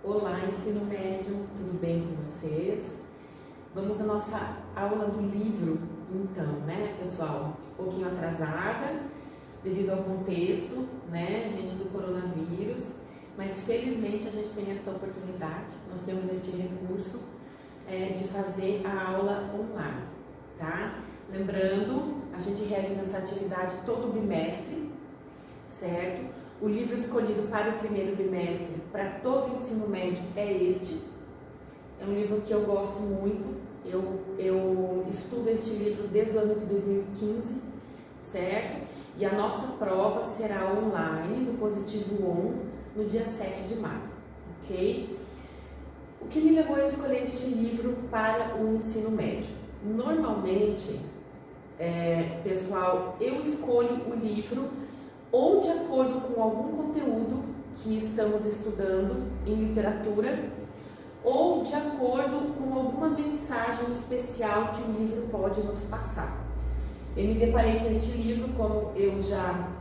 Olá, ensino médio, tudo bem com vocês? Vamos à nossa aula do livro, então, né, pessoal? Um pouquinho atrasada, devido ao contexto, né, gente, do coronavírus, mas felizmente a gente tem esta oportunidade, nós temos este recurso de fazer a aula online, tá? Lembrando, a gente realiza essa atividade todo bimestre, certo? O livro escolhido para o primeiro bimestre, para todo o ensino médio, é este. É um livro que eu gosto muito. Eu estudo este livro desde o ano de 2015, certo? E a nossa prova será online, no Positivo On, no dia 7 de maio, ok? O que me levou a escolher este livro para o ensino médio? Normalmente, pessoal, eu escolho o livro ou de acordo com algum conteúdo que estamos estudando em literatura, ou de acordo com alguma mensagem especial que o livro pode nos passar. Eu me deparei com este livro, como eu já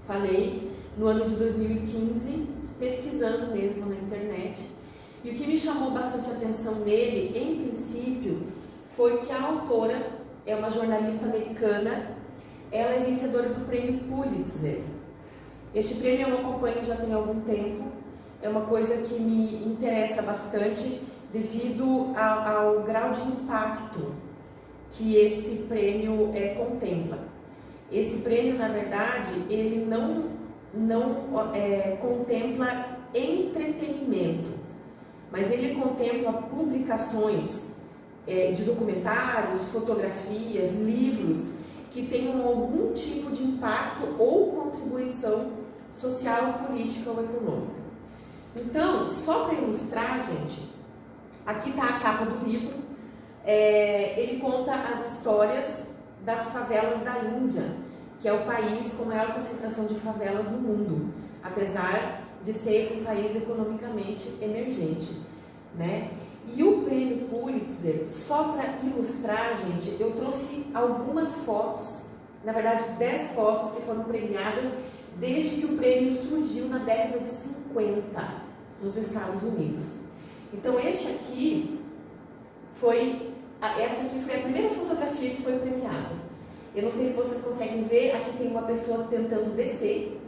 falei, no ano de 2015, pesquisando mesmo na internet. E o que me chamou bastante atenção nele, em princípio, foi que a autora é uma jornalista americana. Ela é vencedora do prêmio Pulitzer. Este prêmio eu acompanho já tem algum tempo. É uma coisa que me interessa bastante devido ao grau de impacto que esse prêmio contempla. Esse prêmio, na verdade, ele não contempla entretenimento, mas ele contempla publicações de documentários, fotografias, livros que tenham algum tipo de impacto ou contribuição social, política ou econômica. Então, só para ilustrar, gente, aqui está a capa do livro. Ele conta as histórias das favelas da Índia, que é o país com maior concentração de favelas no mundo, apesar de ser um país economicamente emergente, né? E o prêmio Pulitzer, só para ilustrar, gente, eu trouxe algumas fotos, na verdade 10 fotos que foram premiadas desde que o prêmio surgiu na década de 50 nos Estados Unidos. Então essa aqui foi a primeira fotografia que foi premiada. Eu não sei se vocês conseguem ver, aqui tem uma pessoa tentando descer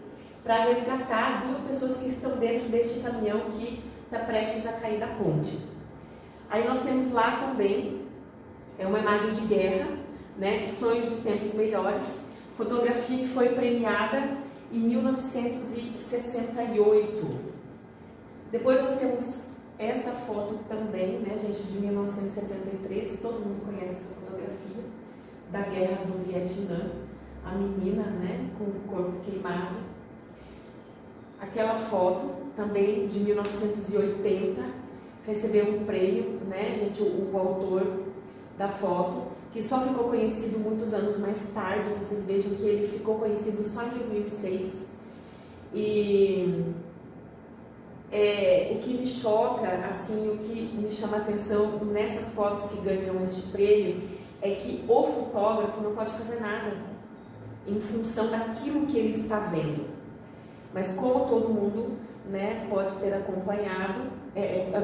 para resgatar duas pessoas que estão dentro deste caminhão que está prestes a cair da ponte. Aí nós temos lá também, uma imagem de guerra, né? Sonhos de tempos melhores, fotografia que foi premiada em 1968. Depois nós temos essa foto também, né, gente, de 1973, todo mundo conhece essa fotografia, da guerra do Vietnã, a menina, né, com o corpo queimado. Aquela foto também de 1980, recebeu um prêmio, né, gente, o autor da foto, que só ficou conhecido muitos anos mais tarde. Vocês vejam que ele ficou conhecido só em 2006. E o que me choca, assim, o que me chama a atenção nessas fotos que ganham este prêmio é que o fotógrafo não pode fazer nada em função daquilo que ele está vendo. Mas como todo mundo, né, pode ter acompanhado,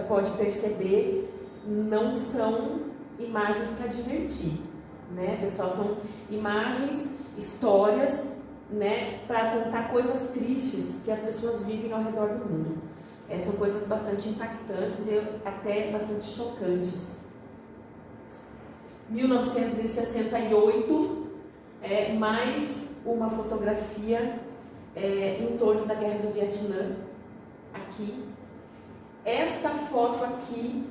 pode perceber, não são imagens para divertir, né, pessoal? São imagens, histórias, né, para contar coisas tristes que as pessoas vivem ao redor do mundo. São coisas bastante impactantes e até bastante chocantes. 1968, mais uma fotografia em torno da Guerra do Vietnã, aqui. Esta foto aqui,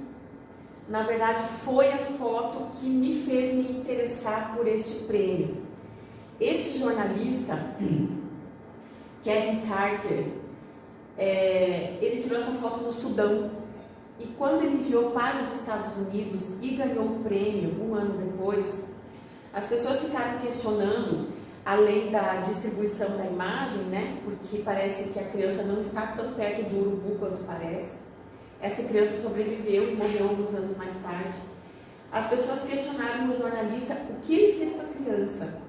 na verdade, foi a foto que me fez me interessar por este prêmio. Este jornalista, Kevin Carter, ele tirou essa foto no Sudão, e quando ele enviou para os Estados Unidos e ganhou o prêmio um ano depois, as pessoas ficaram questionando, além da distribuição da imagem, né, porque parece que a criança não está tão perto do urubu quanto parece. Essa criança sobreviveu e morreu alguns anos mais tarde. As pessoas questionaram o jornalista o que ele fez com a criança.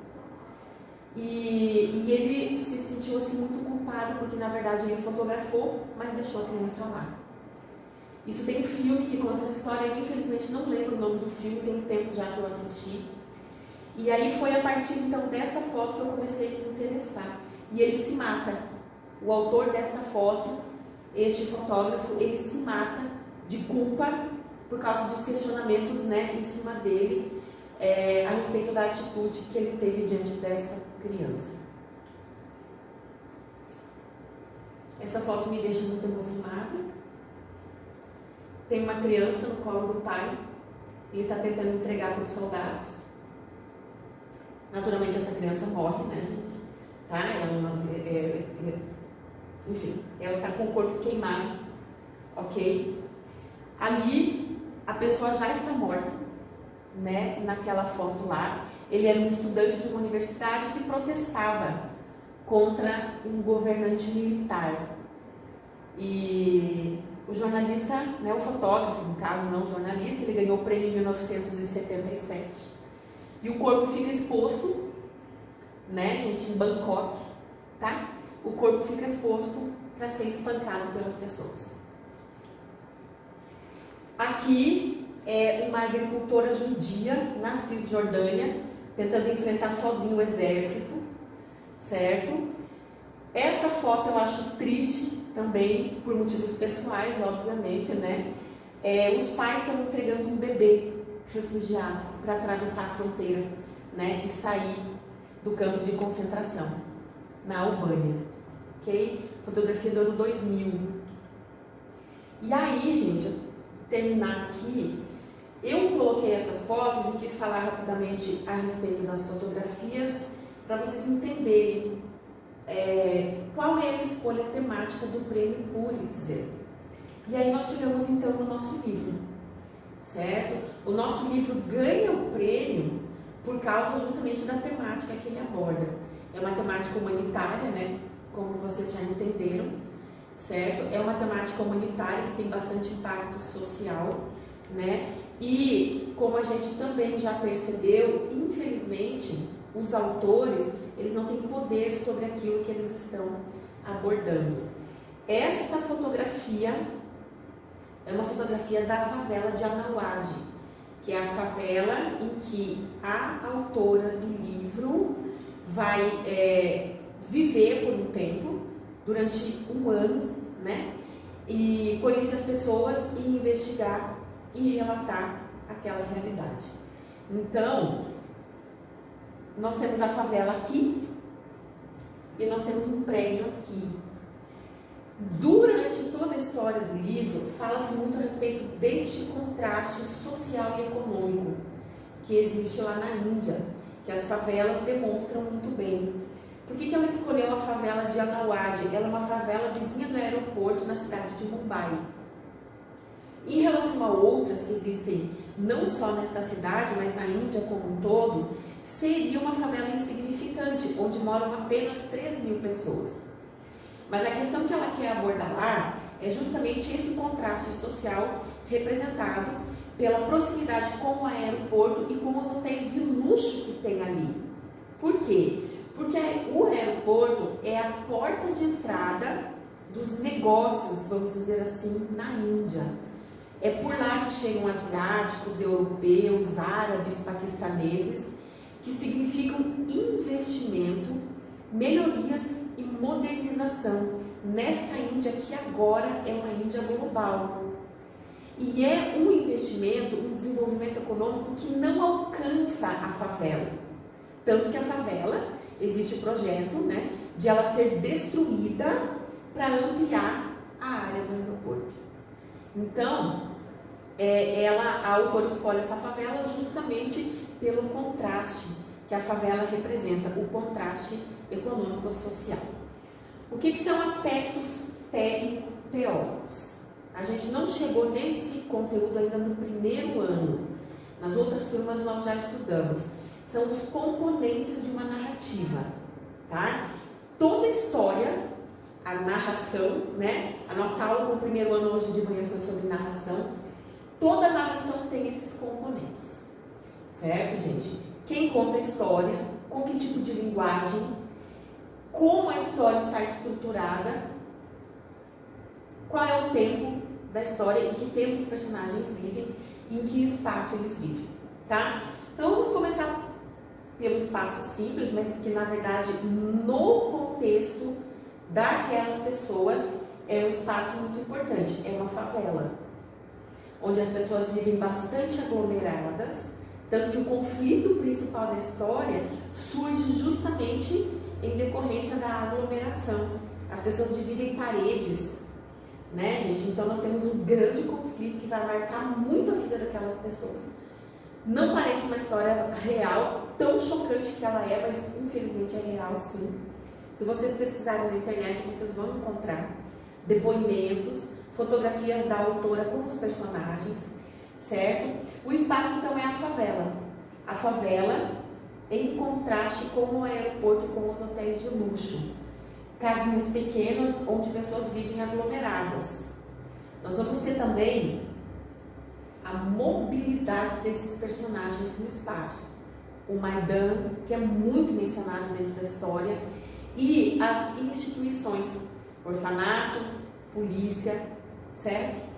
E ele se sentiu assim muito culpado, porque na verdade ele fotografou, mas deixou a criança lá. Isso tem um filme que conta essa história, eu infelizmente não lembro o nome do filme, tem um tempo já que eu assisti. E aí foi a partir então dessa foto que eu comecei a me interessar. E ele se mata. O autor dessa foto, este fotógrafo, ele se mata de culpa por causa dos questionamentos, né, em cima dele a respeito da atitude que ele teve diante desta criança. Essa foto me deixa muito emocionada. Tem uma criança no colo do pai, ele está tentando entregar para os soldados. Naturalmente essa criança morre, né, gente? Tá? Enfim, ela está com o corpo queimado, ok? Ali a pessoa já está morta, né? Naquela foto lá, ele era um estudante de uma universidade que protestava contra um governante militar. E o jornalista, né, o fotógrafo, no caso, não o jornalista, ele ganhou o prêmio em 1977. E o corpo fica exposto, né, gente, em Bangkok, tá? O corpo fica exposto para ser espancado pelas pessoas. Aqui é uma agricultora judia na Cisjordânia, tentando enfrentar sozinho o exército, certo? Essa foto eu acho triste também, por motivos pessoais, obviamente, né? Os pais estão entregando um bebê refugiado para atravessar a fronteira, né? E sair do campo de concentração na Albânia, ok? Fotografia do ano 2000. E aí, gente, terminar aqui, eu coloquei essas fotos e quis falar rapidamente a respeito das fotografias para vocês entenderem qual é a escolha temática do prêmio Pulitzer. E aí nós chegamos então no nosso livro, certo? O nosso livro ganha o prêmio por causa justamente da temática que ele aborda. É uma temática humanitária, né? Como vocês já entenderam, certo? É uma temática humanitária que tem bastante impacto social, né? E como a gente também já percebeu, infelizmente, os autores, eles não têm poder sobre aquilo que eles estão abordando. Esta fotografia é uma fotografia da favela de Anauade, que é a favela em que a autora do livro vai viver por um tempo, durante um ano, né? E conhecer as pessoas e investigar e relatar aquela realidade. Então, nós temos a favela aqui e nós temos um prédio aqui. Durante toda a história do livro, fala-se muito a respeito deste contraste social e econômico que existe lá na Índia, que as favelas demonstram muito bem. Por que ela escolheu a favela de Anauade? Ela é uma favela vizinha do aeroporto na cidade de Mumbai. Em relação a outras que existem não só nessa cidade, mas na Índia como um todo, seria uma favela insignificante, onde moram apenas 3.000 pessoas. Mas a questão que ela quer abordar lá é justamente esse contraste social representado pela proximidade com o aeroporto e com os hotéis de luxo que tem ali. Por quê? Porque o aeroporto é a porta de entrada dos negócios, vamos dizer assim, na Índia. É por lá que chegam asiáticos, europeus, árabes, paquistaneses, que significam investimento, melhorias e modernização nesta Índia que agora é uma Índia global. E é um investimento, um desenvolvimento econômico que não alcança a favela. Tanto que a favela, existe o projeto, né, de ela ser destruída para ampliar a área do aeroporto. Então, a autora escolhe essa favela justamente pelo contraste que a favela representa, o contraste econômico-social. O que são aspectos técnico-teóricos? A gente não chegou nesse conteúdo ainda no primeiro ano. Nas outras turmas nós já estudamos. São os componentes de uma narrativa, tá? Toda história, a narração, né? A nossa aula no primeiro ano hoje de manhã foi sobre narração. Toda narração tem esses componentes, certo, gente? Quem conta a história, com que tipo de linguagem, como a história está estruturada, qual é o tempo da história, em que tempo os personagens vivem e em que espaço eles vivem, tá? Então, vamos começar pelo espaço simples, mas que na verdade, no contexto daquelas pessoas, é um espaço muito importante, é uma favela, onde as pessoas vivem bastante aglomeradas, tanto que o conflito principal da história surge justamente em decorrência da aglomeração. As pessoas dividem paredes, né, gente? Então nós temos um grande conflito que vai marcar muito a vida daquelas pessoas. Não parece uma história real, tão chocante que ela é, mas infelizmente é real sim. Se vocês pesquisarem na internet, vocês vão encontrar depoimentos, fotografias da autora com os personagens, certo? O espaço então é a favela. A favela em contraste com o aeroporto, com os hotéis de luxo. Casinhas pequenas onde pessoas vivem aglomeradas. Nós vamos ter também a mobilidade desses personagens no espaço. O Maidan, que é muito mencionado dentro da história, e as instituições, orfanato, polícia, certo?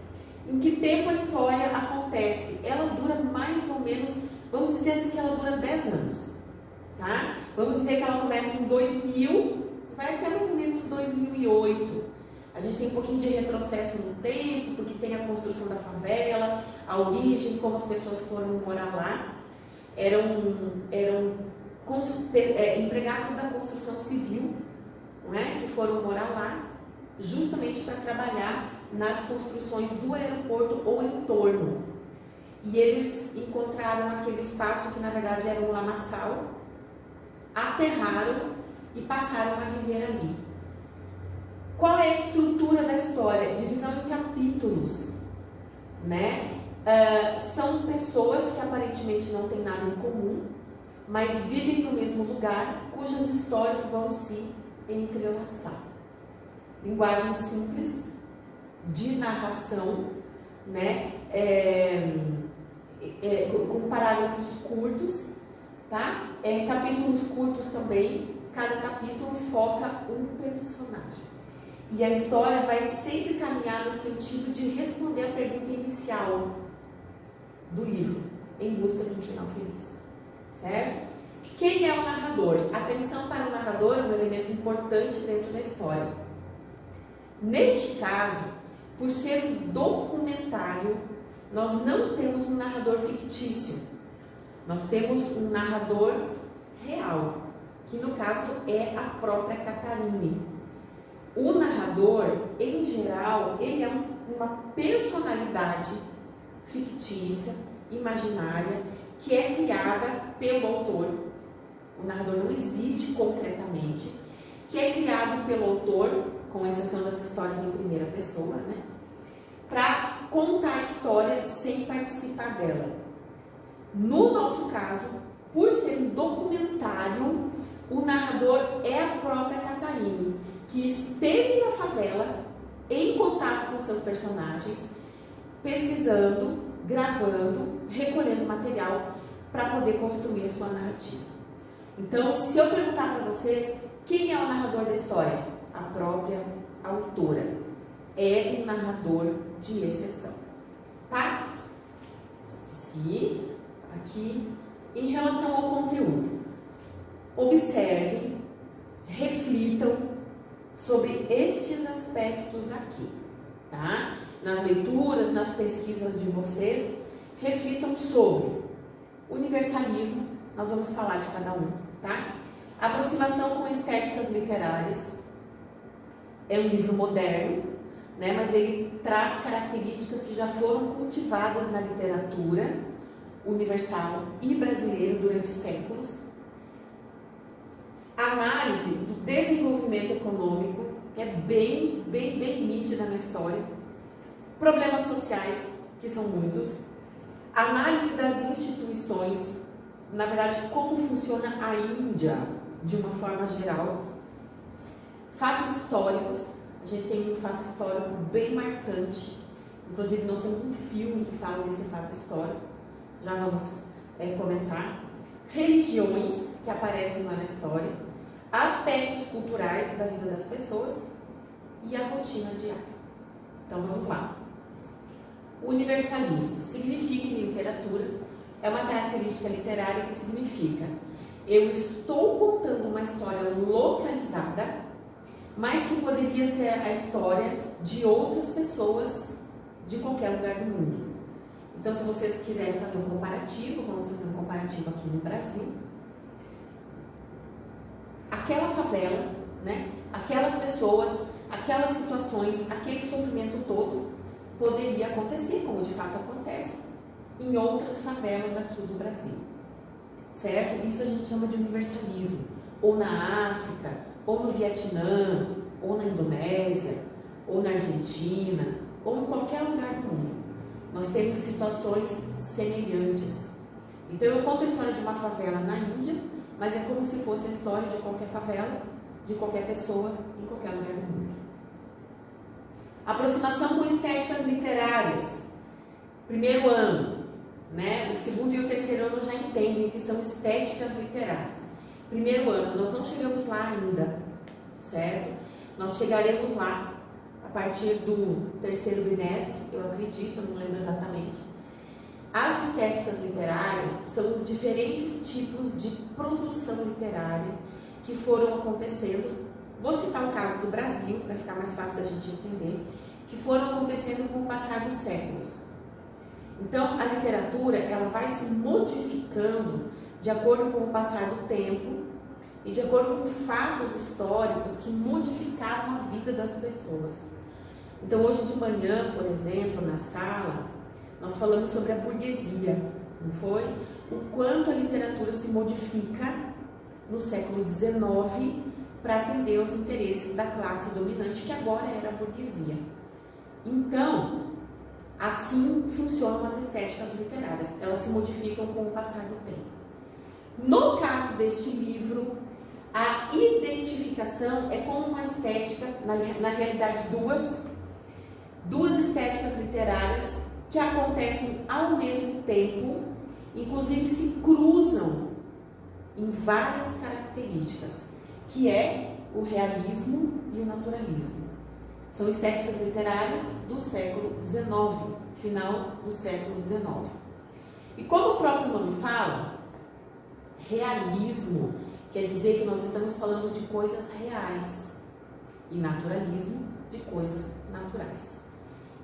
Em que tempo a história acontece? Ela dura mais ou menos, vamos dizer assim que ela dura 10 anos, tá? Vamos dizer que ela começa em 2000, vai até mais ou menos 2008. A gente tem um pouquinho de retrocesso no tempo, porque tem a construção da favela, a origem, como as pessoas foram morar lá. Eram empregados da construção civil, né, que foram morar lá, justamente para trabalhar nas construções do aeroporto ou em torno. E eles encontraram aquele espaço que na verdade era um lamaçal, aterraram e passaram a viver ali. Qual é a estrutura da história? Divisão em capítulos, né? São pessoas que aparentemente não têm nada em comum, mas vivem no mesmo lugar, cujas histórias vão se entrelaçar. Linguagem simples, de narração, né? Com parágrafos curtos, tá? Capítulos curtos também. Cada capítulo foca um personagem. E a história vai sempre caminhar no sentido de responder a pergunta inicial do livro, em busca de um final feliz, certo? Quem é o narrador? Atenção para o narrador é um elemento importante dentro da história. Neste caso, por ser um documentário, nós não temos um narrador fictício. Nós temos um narrador real, que no caso é a própria Catharine. O narrador, em geral, ele é uma personalidade fictícia, imaginária, que é criada pelo autor. O narrador não existe concretamente, que é criado pelo autor, com exceção das histórias em primeira pessoa, né? Para contar a história sem participar dela. No nosso caso, por ser um documentário, o narrador é a própria Catharine, que esteve na favela, em contato com seus personagens, pesquisando, gravando, recolhendo material para poder construir a sua narrativa. Então, se eu perguntar para vocês, quem é o narrador da história? A própria autora. É um narrador de exceção. Tá? Esqueci. Aqui, em relação ao conteúdo. Observem, reflitam sobre estes aspectos aqui, tá? Nas leituras, nas pesquisas de vocês, reflitam sobre universalismo, nós vamos falar de cada um, tá? Aproximação com estéticas literárias, é um livro moderno, né? Mas ele traz características que já foram cultivadas na literatura universal e brasileira durante séculos. Análise do desenvolvimento econômico, que é bem nítida na história. Problemas sociais, que são muitos. Análise das instituições, na verdade, como funciona a Índia, de uma forma geral. Fatos históricos, a gente tem um fato histórico bem marcante. Inclusive, nós temos um filme que fala desse fato histórico, já vamos comentar. Religiões, que aparecem lá na história. Aspectos culturais da vida das pessoas e a rotina diária. Então vamos lá. Universalismo significa em literatura, é uma característica literária que significa eu estou contando uma história localizada, mas que poderia ser a história de outras pessoas de qualquer lugar do mundo. Então, se vocês quiserem fazer um comparativo, vamos fazer um comparativo aqui no Brasil. Aquela favela, né? Aquelas pessoas, aquelas situações, aquele sofrimento todo poderia acontecer, como de fato acontece, em outras favelas aqui do Brasil, certo? Isso a gente chama de universalismo, ou na África, ou no Vietnã, ou na Indonésia, ou na Argentina, ou em qualquer lugar do mundo. Nós temos situações semelhantes. Então eu conto a história de uma favela na Índia, mas é como se fosse a história de qualquer favela, de qualquer pessoa, em qualquer lugar do mundo. Aproximação com estéticas literárias. Primeiro ano, né? O segundo e o terceiro ano já entendem o que são estéticas literárias. Primeiro ano, nós não chegamos lá ainda, certo? Nós chegaremos lá a partir do terceiro bimestre, eu acredito, eu não lembro exatamente. As estéticas literárias são os diferentes tipos de produção literária que foram acontecendo. Vou citar o caso do Brasil, para ficar mais fácil da gente entender, que foram acontecendo com o passar dos séculos. Então, a literatura, ela vai se modificando de acordo com o passar do tempo e de acordo com fatos históricos que modificaram a vida das pessoas. Então, hoje de manhã, por exemplo, na sala, nós falamos sobre a burguesia, não foi? O quanto a literatura se modifica no século XIX para atender aos interesses da classe dominante, que agora era a burguesia. Então, assim funcionam as estéticas literárias, elas se modificam com o passar do tempo. No caso deste livro, a identificação é com uma estética, na realidade duas estéticas literárias que acontecem ao mesmo tempo, inclusive se cruzam em várias características, que é o realismo e o naturalismo. São estéticas literárias do século XIX, final do século XIX. E como o próprio nome fala, realismo quer dizer que nós estamos falando de coisas reais e naturalismo de coisas naturais.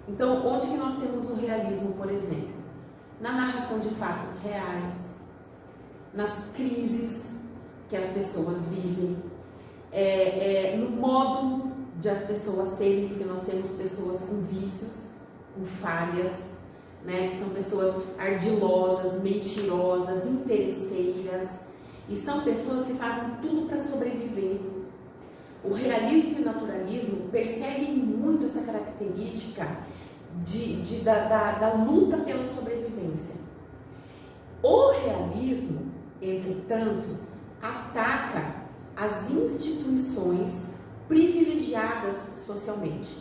Então, onde que nós temos o realismo, por exemplo? Na narração de fatos reais, nas crises que as pessoas vivem, no modo de as pessoas serem, porque nós temos pessoas com vícios, com falhas, né, que são pessoas ardilosas, mentirosas, interesseiras, e são pessoas que fazem tudo para sobreviver. O realismo e o naturalismo perseguem muito essa característica da luta pela sobrevivência. O realismo, entretanto, ataca as instituições privilegiadas socialmente.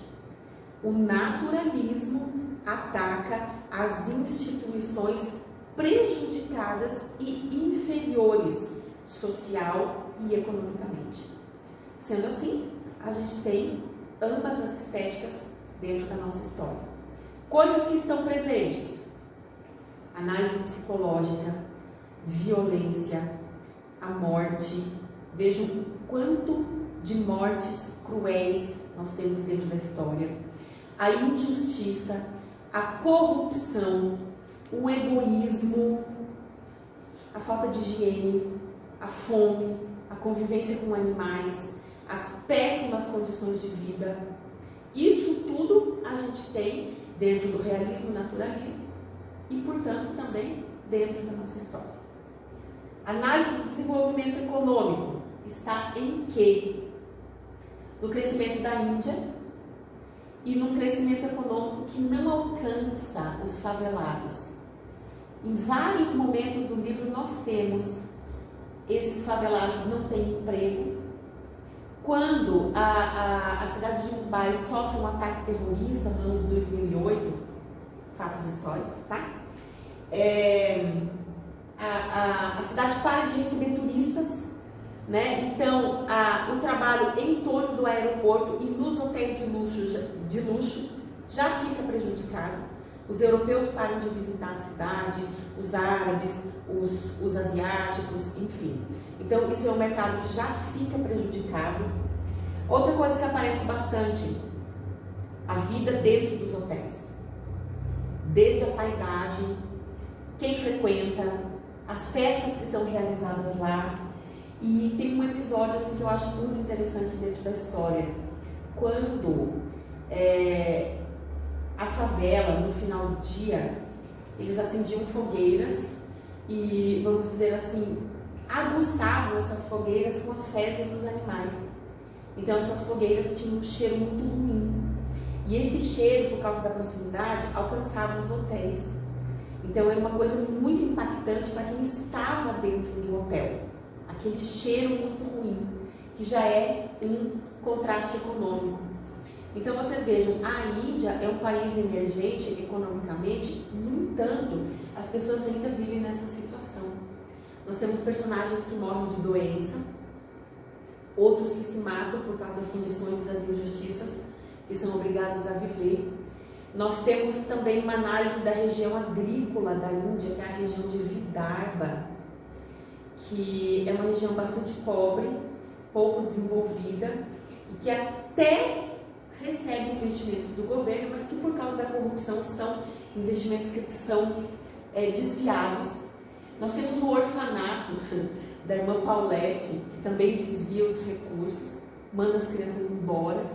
O naturalismo ataca as instituições prejudicadas e inferiores social e economicamente. Sendo assim, a gente tem ambas as estéticas dentro da nossa história. Coisas que estão presentes: análise psicológica, violência, a morte. Vejam o quanto de mortes cruéis nós temos dentro da história. A injustiça, a corrupção, o egoísmo, a falta de higiene, a fome, a convivência com animais, as péssimas condições de vida. Isso tudo a gente tem dentro do realismo e naturalismo e, portanto, também dentro da nossa história. Análise do desenvolvimento econômico está em quê? No crescimento da Índia e num crescimento econômico que não alcança os favelados. Em vários momentos do livro nós temos esses favelados não têm emprego. Quando a cidade de Mumbai sofre um ataque terrorista no ano de 2008, fatos históricos, tá? A cidade para de receber turistas, né? Então, o trabalho em torno do aeroporto e nos hotéis de luxo já fica prejudicado. Os europeus param de visitar a cidade, os árabes, os asiáticos, enfim. Então, isso é um mercado que já fica prejudicado. Outra coisa que aparece bastante, a vida dentro dos hotéis. Desde a paisagem, quem frequenta, as festas que são realizadas lá. E tem um episódio assim, que eu acho muito interessante dentro da história. Quando a favela, no final do dia, eles acendiam fogueiras e, vamos dizer assim, aguçavam essas fogueiras com as fezes dos animais. Então essas fogueiras tinham um cheiro muito ruim. E esse cheiro, por causa da proximidade, alcançava os hotéis. Então era uma coisa muito impactante para quem estava dentro do hotel. Aquele cheiro muito ruim, que já é um contraste econômico. Então vocês vejam, a Índia é um país emergente economicamente, no entanto, as pessoas ainda vivem nessa situação. Nós temos personagens que morrem de doença, outros que se matam por causa das condições e das injustiças que são obrigados a viver. Nós temos também uma análise da região agrícola da Índia, que é a região de Vidarbha, que é uma região bastante pobre, pouco desenvolvida, e que até recebe investimentos do governo, mas que por causa da corrupção são investimentos que são desviados. Nós temos o orfanato da irmã Paulette, que também desvia os recursos, manda as crianças embora,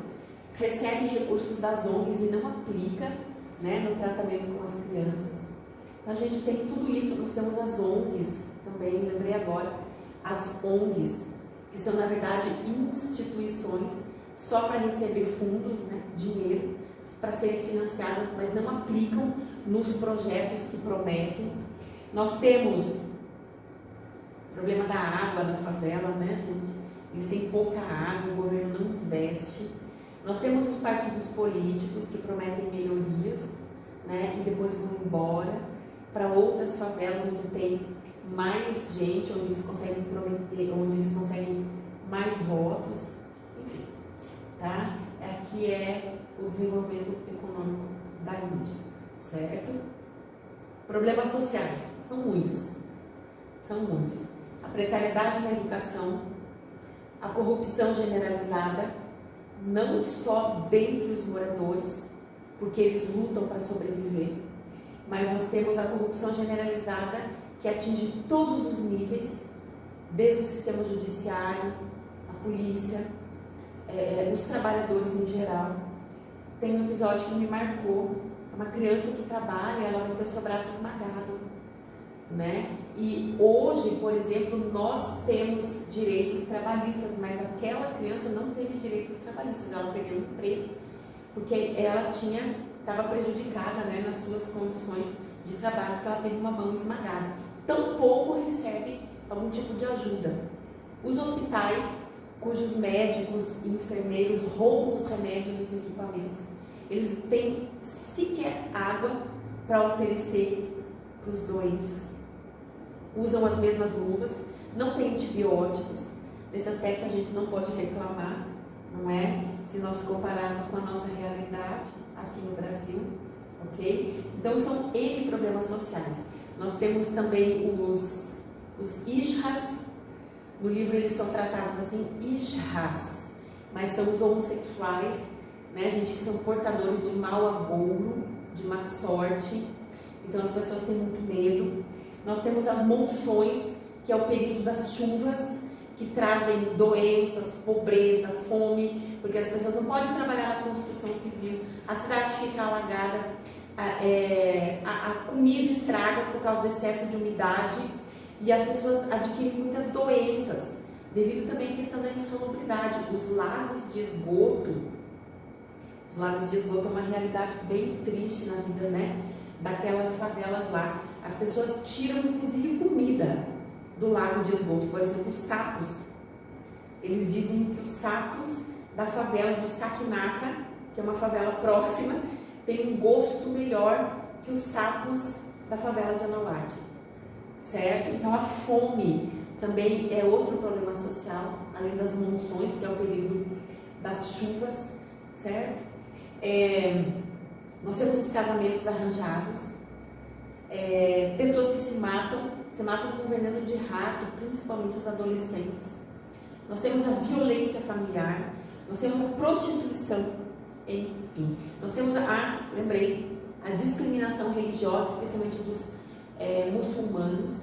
recebe recursos das ONGs e não aplica, né, no tratamento com as crianças. Então a gente tem tudo isso. Nós temos as ONGs também, lembrei agora, as ONGs, que são na verdade instituições só para receber fundos, né, dinheiro, para serem financiadas, mas não aplicam nos projetos que prometem. Nós temos o problema da água na favela, né, gente? Eles têm pouca água, o governo não investe. Nós temos os partidos políticos que prometem melhorias, né, e depois vão embora para outras favelas onde tem mais gente, onde eles conseguem prometer, onde eles conseguem mais votos, enfim, tá? Aqui é o desenvolvimento econômico da Índia, certo? Problemas sociais, são muitos. A precariedade na educação, a corrupção generalizada, não só dentre os moradores, porque eles lutam para sobreviver, mas nós temos a corrupção generalizada que atinge todos os níveis, desde o sistema judiciário, a polícia, os trabalhadores em geral. Tem um episódio que me marcou, uma criança que trabalha, ela vai ter o seu braço esmagado, né? E hoje, por exemplo, nós temos direitos trabalhistas, mas aquela criança não teve direitos trabalhistas, ela perdeu o emprego, porque ela estava prejudicada, né, nas suas condições de trabalho, porque ela teve uma mão esmagada. Tampouco recebe algum tipo de ajuda. Os hospitais, cujos médicos e enfermeiros roubam os remédios e os equipamentos, eles têm sequer água para oferecer para os doentes. Usam as mesmas luvas, não tem antibióticos. Nesse aspecto a gente não pode reclamar, não é? Se nós compararmos com a nossa realidade aqui no Brasil, ok? Então são N problemas sociais. Nós temos também os ishras. No livro eles são tratados assim, ishras, mas são os homossexuais, né, gente, que são portadores de mau agouro, de má sorte. Então as pessoas têm muito medo. Nós temos as monções, que é o período das chuvas, que trazem doenças, pobreza, fome, porque as pessoas não podem trabalhar na construção civil, a cidade fica alagada, a comida estraga por causa do excesso de umidade e as pessoas adquirem muitas doenças, devido também à questão da insalubridade. Os lagos de esgoto é uma realidade bem triste na vida, né, daquelas favelas lá. As pessoas tiram inclusive comida do lago de esgoto, por exemplo, os sapos. Eles dizem que os sapos da favela de Sakinaka, que é uma favela próxima, tem um gosto melhor que os sapos da favela de Anawati, certo? Então a fome também é outro problema social, além das monções, que é o período das chuvas, certo? Nós temos os casamentos arranjados, pessoas que se matam com veneno de rato, principalmente os adolescentes. Nós temos a violência familiar, nós temos a prostituição, enfim. Nós temos a discriminação religiosa, especialmente dos muçulmanos.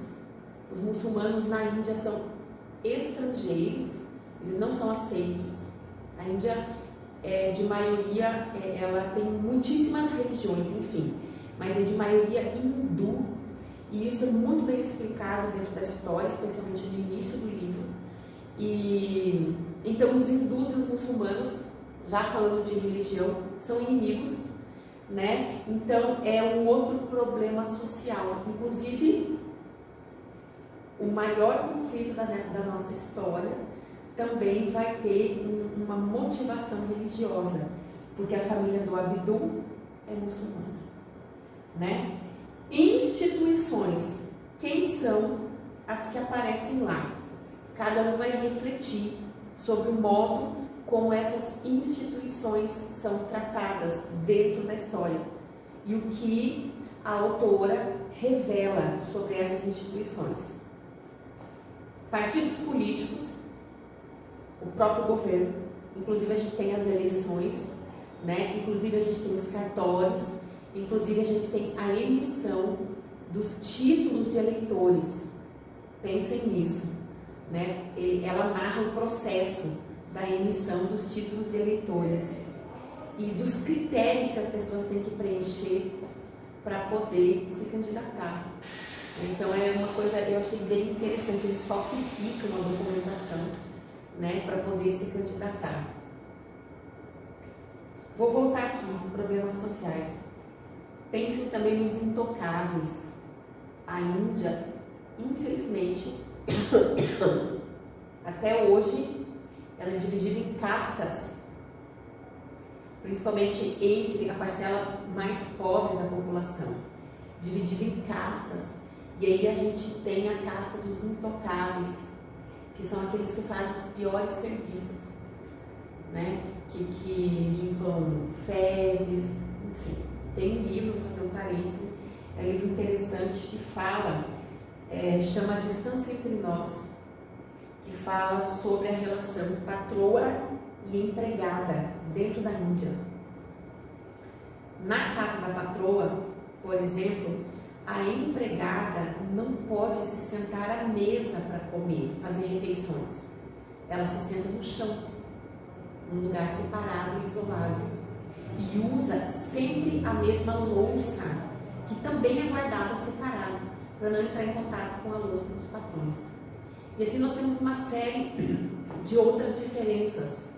Os muçulmanos na Índia são estrangeiros, eles não são aceitos. A Índia de maioria, ela tem muitíssimas religiões, enfim, mas é de maioria hindu, e isso é muito bem explicado dentro da história, especialmente no início do livro. E então os hindus e os muçulmanos, já falando de religião, são inimigos, né? Então é um outro problema social. Inclusive, o maior conflito da nossa história também vai ter uma motivação religiosa, porque a família do Abdul é muçulmana, né? Instituições, quem são as que aparecem lá? Cada um vai refletir sobre o modo como essas instituições são tratadas dentro da história e o que a autora revela sobre essas instituições. Partidos políticos, o próprio governo, inclusive a gente tem as eleições, né? Inclusive a gente tem os cartórios, inclusive a gente tem a emissão dos títulos de eleitores. Pensem nisso, né? Ela narra o processo da emissão dos títulos de eleitores e dos critérios que as pessoas têm que preencher para poder se candidatar. Então é uma coisa, eu achei bem interessante, eles falsificam a documentação, né, para poder se candidatar. Vou voltar aqui, problemas sociais. Pensem também nos intocáveis. A Índia, infelizmente, até hoje, ela é dividida em castas, principalmente entre a parcela mais pobre da população, dividida em castas. E aí a gente tem a casta dos intocáveis, que são aqueles que fazem os piores serviços, né? Que limpam fezes, enfim. Tem um livro, vou fazer um parênteses, é um livro interessante que fala, chama A Distância Entre Nós, que fala sobre a relação patroa e empregada dentro da Índia. Na casa da patroa, por exemplo, a empregada não pode se sentar à mesa para comer, fazer refeições. Ela se senta no chão, num lugar separado e isolado, e usa sempre a mesma louça, que também é guardada separada, para não entrar em contato com a louça dos patrões. E assim nós temos uma série de outras diferenças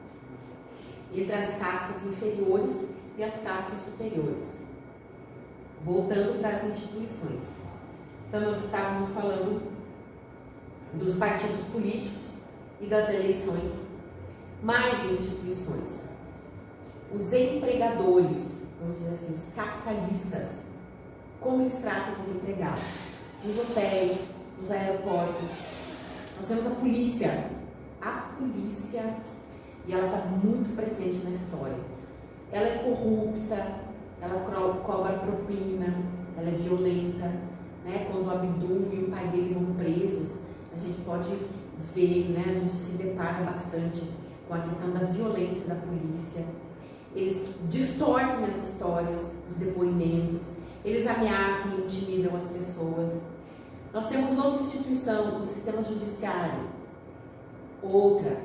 entre as castas inferiores e as castas superiores. Voltando para as instituições. Então nós estávamos falando dos partidos políticos e das eleições. Mais instituições. Os empregadores, vamos dizer assim, os capitalistas, como eles tratam os empregados? Nos hotéis, nos aeroportos. Nós temos a polícia. A polícia, e ela está muito presente na história. Ela é corrupta, ela cobra propina, ela é violenta, né? Quando o Abdul e o pai dele vão presos, a gente pode ver, né? A gente se depara bastante com a questão da violência da polícia. Eles distorcem as histórias, os depoimentos, eles ameaçam e intimidam as pessoas. Nós temos outra instituição, o sistema judiciário, outra,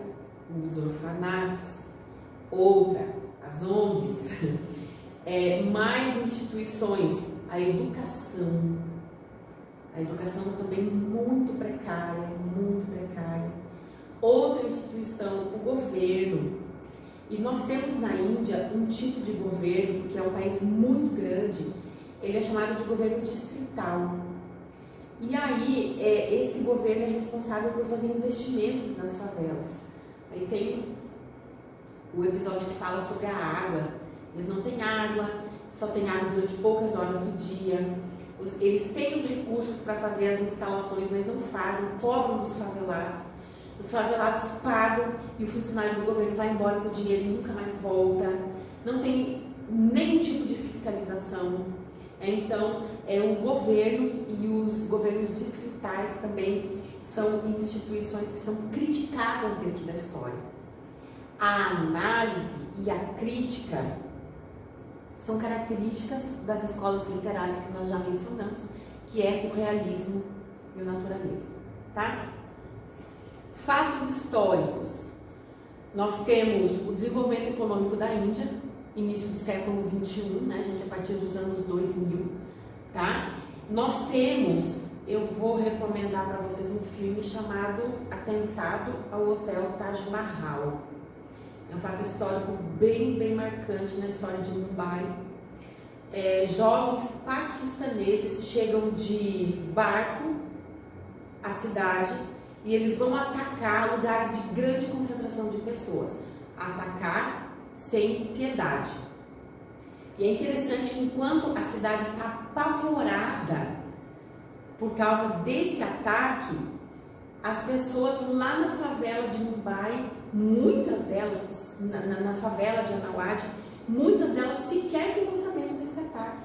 os orfanatos, outra, as ONGs, mais instituições, a educação também muito precária, outra instituição, o governo. E nós temos na Índia um tipo de governo, porque é um país muito grande, ele é chamado de governo distrital. E aí, esse governo é responsável por fazer investimentos nas favelas. Aí tem o episódio que fala sobre a água. Eles não têm água, só tem água durante poucas horas do dia. Eles têm os recursos para fazer as instalações, mas não fazem, cobram dos favelados. Os favelados pagam e o funcionário do governo vai embora com o dinheiro e nunca mais volta. Não tem nenhum tipo de fiscalização. Então, o governo e os governos distritais também são instituições que são criticadas dentro da história. A análise e a crítica são características das escolas literárias que nós já mencionamos, que é o realismo e o naturalismo, tá? Fatos históricos. Nós temos o desenvolvimento econômico da Índia, início do século XXI, né, gente, a partir dos anos 2000, tá? Nós temos, eu vou recomendar para vocês um filme chamado Atentado ao Hotel Taj Mahal. É um fato histórico bem marcante na história de Mumbai. Jovens paquistaneses chegam de barco à cidade e eles vão atacar lugares de grande concentração de pessoas. Atacar sem piedade. E é interessante que enquanto a cidade está apavorada por causa desse ataque, as pessoas lá na favela de Mumbai, muitas delas, na favela de Anawad, muitas delas sequer ficam sabendo desse ataque.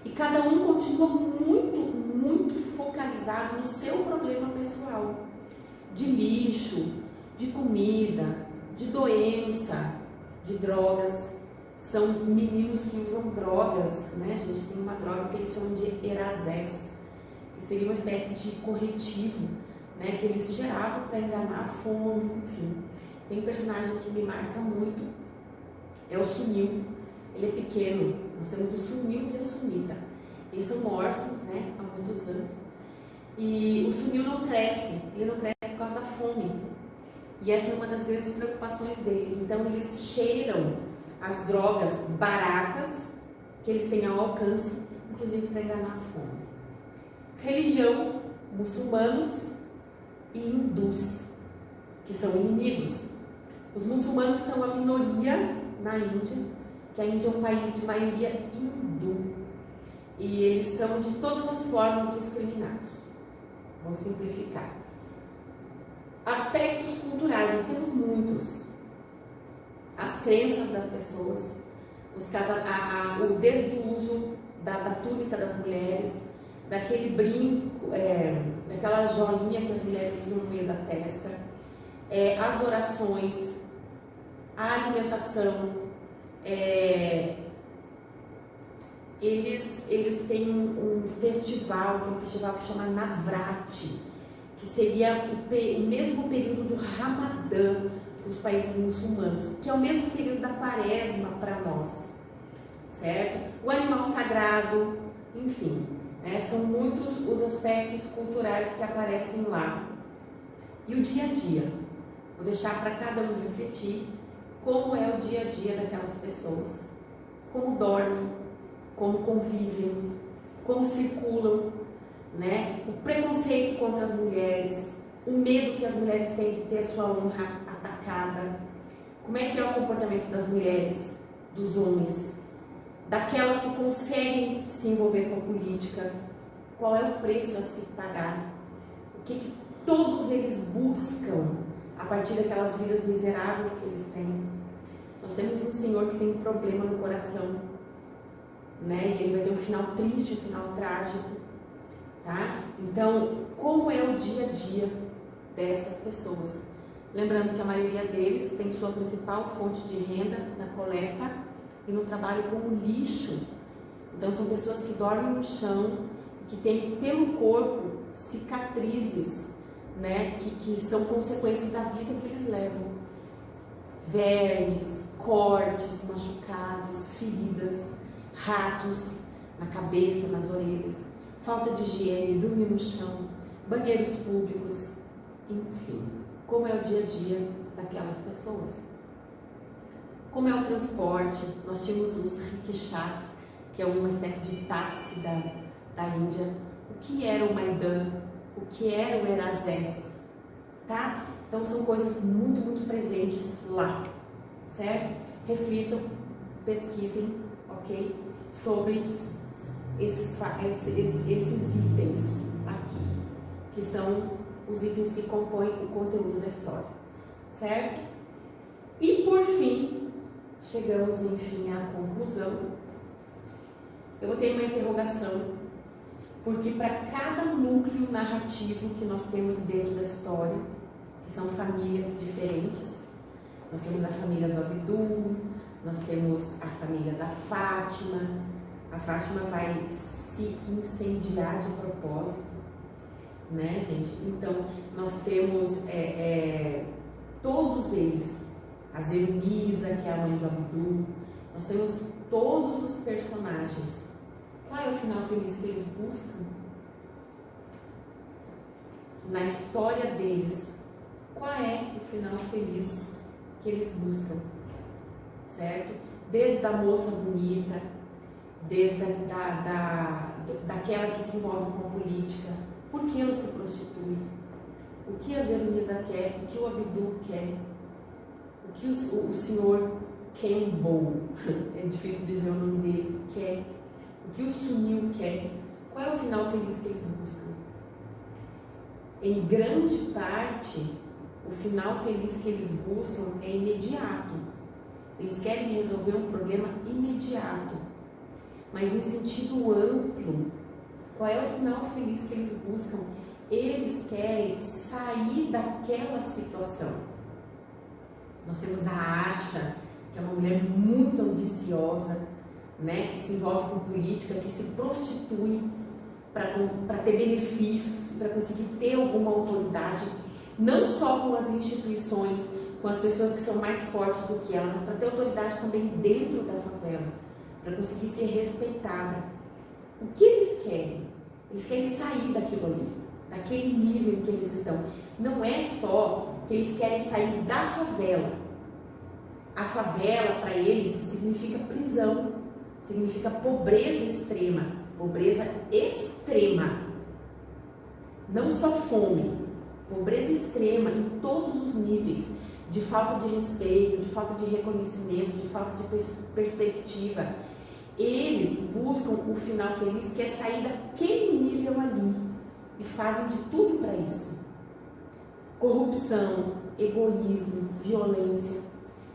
E cada um continua muito focalizado no seu problema pessoal, de lixo, de comida, de doença, de drogas. São meninos que usam drogas, né? A gente tem uma droga que eles chamam de Erazés, que seria uma espécie de corretivo, né? Que eles geravam para enganar a fome, enfim. Tem um personagem que me marca muito, é o Sunil. Ele é pequeno, nós temos o Sunil e a Sunita. Eles são órfãos, né? Há muitos anos. E o Sunil não cresce, ele não cresce por causa da fome. E essa é uma das grandes preocupações dele. Então eles cheiram as drogas baratas que eles têm ao alcance, inclusive para enganar a fome. Religião, muçulmanos e hindus, que são inimigos. Os muçulmanos são a minoria na Índia, que a Índia é um país de maioria hindu. E eles são de todas as formas discriminados. Vou simplificar. Aspectos culturais, nós temos muitos. As crenças das pessoas, desde o uso da túnica das mulheres, daquele brinco, daquela joinha que as mulheres usam no meio da testa, as orações, a alimentação, eles têm um festival, que é um festival que chama Navratri, que seria o mesmo período do Ramadã para os países muçulmanos, que é o mesmo período da Quaresma para nós, certo? O animal sagrado, enfim, são muitos os aspectos culturais que aparecem lá. E o dia a dia, vou deixar para cada um refletir como é o dia a dia daquelas pessoas, como dormem, como convivem, como circulam, né? O preconceito contra as mulheres, o medo que as mulheres têm de ter sua honra atacada, como é que é o comportamento das mulheres, dos homens, daquelas que conseguem se envolver com a política, qual é o preço a se pagar, o que todos eles buscam a partir daquelas vidas miseráveis que eles têm. Nós temos um senhor que tem um problema no coração, né? E ele vai ter um final triste, um final trágico, tá? Então, como é o dia a dia dessas pessoas? Lembrando que a maioria deles tem sua principal fonte de renda na coleta e no trabalho com o lixo. Então, são pessoas que dormem no chão, que têm pelo corpo cicatrizes, né? Que são consequências da vida que eles levam. Vermes, cortes, machucados, feridas, ratos na cabeça, nas orelhas, falta de higiene, dormir no chão, banheiros públicos, enfim, como é o dia a dia daquelas pessoas. Como é o transporte? Nós tínhamos os rickshaws, que é uma espécie de táxi da Índia. O que era o Maidan? O que era o Erazés? Tá? Então são coisas muito presentes lá, certo? Reflitam, pesquisem, ok? Sobre esses itens aqui, que são os itens que compõem o conteúdo da história, certo? E por fim, chegamos enfim à conclusão Eu botei uma interrogação, porque para cada núcleo narrativo que nós temos dentro da história, que são famílias diferentes, nós temos a família do Abdul, nós temos a família da Fátima. A Fátima vai se incendiar de propósito, né, gente? Então, nós temos todos eles, a Zerumisa, que é a mãe do Abdul, nós temos todos os personagens. Qual é o final feliz que eles buscam? Na história deles, qual é o final feliz que eles buscam? Certo? Desde a moça bonita, desde daquela que se envolve com a política. Por que ela se prostitui? O que a Zerumisa quer? O que o Abdul quer? O que o senhor Campbell, é difícil dizer o nome dele, quer? O que o Sunil quer? Qual é o final feliz que eles buscam? Em grande parte, o final feliz que eles buscam é imediato. Eles querem resolver um problema imediato. Mas em sentido amplo, qual é o final feliz que eles buscam? Eles querem sair daquela situação. Nós temos a Asha, que é uma mulher muito ambiciosa, né, que se envolve com política, que se prostitui para ter benefícios, para conseguir ter alguma autoridade, não só com as instituições, com as pessoas que são mais fortes do que ela, mas para ter autoridade também dentro da favela, para conseguir ser respeitada. O que eles querem? Eles querem sair daquilo ali, daquele nível em que eles estão. Não é só que eles querem sair da favela. A favela, para eles, significa prisão, significa pobreza extrema. Pobreza extrema. Não só fome, pobreza extrema em todos os níveis, de falta de respeito, de falta de reconhecimento, de falta de perspectiva. Eles buscam o final feliz, que é sair daquele nível ali, e fazem de tudo para isso. Corrupção, egoísmo, violência.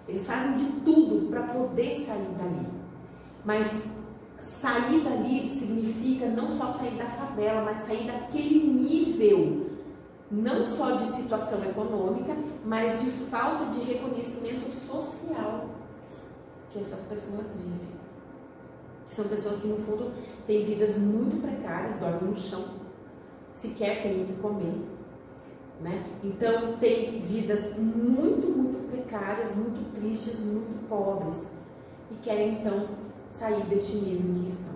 Eles fazem de tudo para poder sair dali. Mas sair dali significa não só sair da favela, mas sair daquele nível, não só de situação econômica, mas de falta de reconhecimento social que essas pessoas vivem. Que são pessoas que, no fundo, têm vidas muito precárias, dormem no chão, sequer têm o que comer, né? Então, têm vidas muito, muito precárias, muito tristes, muito pobres, e querem, então, sair deste nível em que estão.